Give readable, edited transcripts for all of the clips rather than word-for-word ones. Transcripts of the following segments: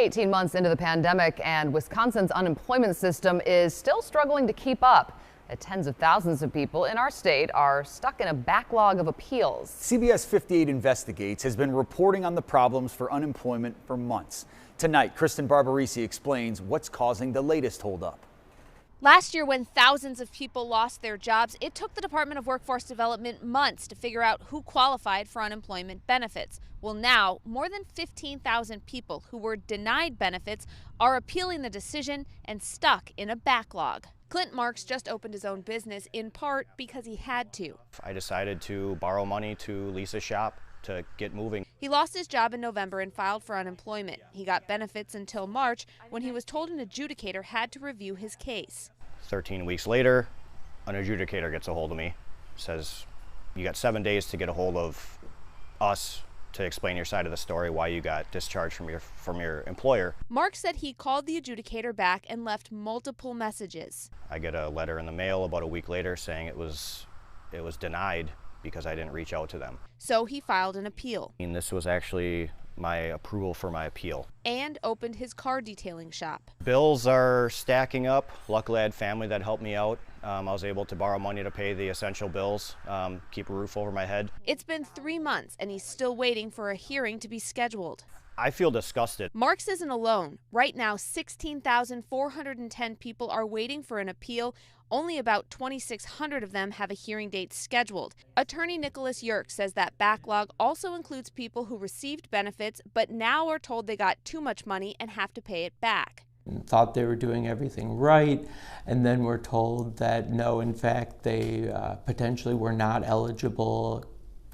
18 months into the pandemic, and Wisconsin's unemployment system is still struggling to keep up. Tens of thousands of people in our state are stuck in a backlog of appeals. CBS 58 Investigates has been reporting on the problems for unemployment for months. Tonight, Kristen Barbarisi explains what's causing the latest holdup. Last year, when thousands of people lost their jobs, it took the Department of Workforce Development months to figure out who qualified for unemployment benefits. Well, now, more than 15,000 people who were denied benefits are appealing the decision and stuck in a backlog. Clint Marks just opened his own business in part because he had to. I decided to borrow money to lease a shop to get moving. He lost his job in November and filed for unemployment. He got benefits until March when he was told an adjudicator had to review his case. 13 weeks later, an adjudicator gets a hold of me, says, you got 7 days to get a hold of us to explain your side of the story, why you got discharged from your employer. Mark said he called the adjudicator back and left multiple messages. I get a letter in the mail about a week later saying it was denied because I didn't reach out to them. So he filed an appeal. And this was actually my approval for my appeal. And opened his car detailing shop. Bills are stacking up. Luckily, I had family that helped me out. I was able to borrow money to pay the essential bills, keep a roof over my head. It's been 3 months and he's still waiting for a hearing to be scheduled. I feel disgusted. Marks isn't alone. Right now, 16,410 people are waiting for an appeal. Only about 2,600 of them have a hearing date scheduled. Attorney Nicholas Yerk says that backlog also includes people who received benefits but now are told they got too much money and have to pay it back. And thought they were doing everything right, and then were told that no, in fact, they potentially were not eligible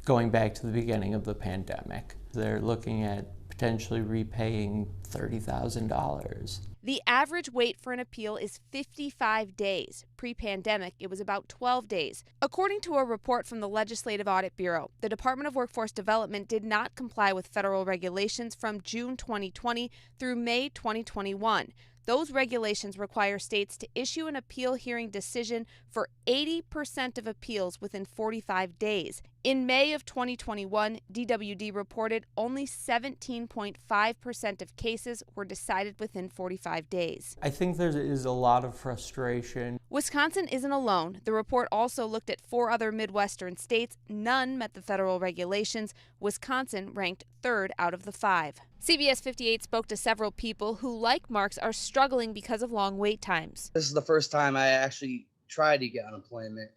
going back to the beginning of the pandemic. They're looking at potentially repaying $30,000. The average wait for an appeal is 55 days. Pre-pandemic, it was about 12 days. According to a report from the Legislative Audit Bureau, the Department of Workforce Development did not comply with federal regulations from June 2020 through May 2021. Those regulations require states to issue an appeal hearing decision for 80% of appeals within 45 days. In May of 2021, DWD reported only 17.5% of cases were decided within 45 days. I think there is a lot of frustration. Wisconsin isn't alone. The report also looked at 4 other Midwestern states. None met the federal regulations. Wisconsin ranked 3rd out of the 5. CBS 58 spoke to several people who, like Marks, are struggling because of long wait times. This is the first time I actually tried to get unemployment,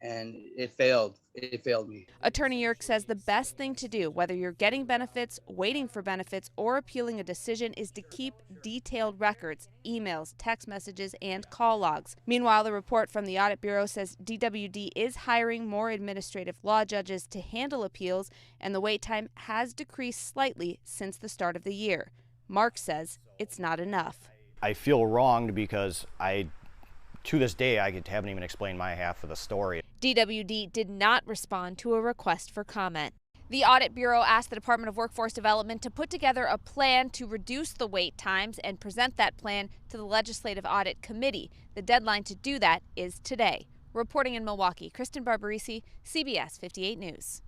and it failed. It failed me. Attorney Yerk says the best thing to do, whether you're getting benefits, waiting for benefits, or appealing a decision, is to keep detailed records, emails, text messages, and call logs. Meanwhile, the report from the Audit Bureau says DWD is hiring more administrative law judges to handle appeals, and the wait time has decreased slightly since the start of the year. Mark says it's not enough. I feel wronged because to this day, I haven't even explained my half of the story. DWD did not respond to a request for comment. The Audit Bureau asked the Department of Workforce Development to put together a plan to reduce the wait times and present that plan to the Legislative Audit Committee. The deadline to do that is today. Reporting in Milwaukee, Kristen Barbarisi, CBS 58 News.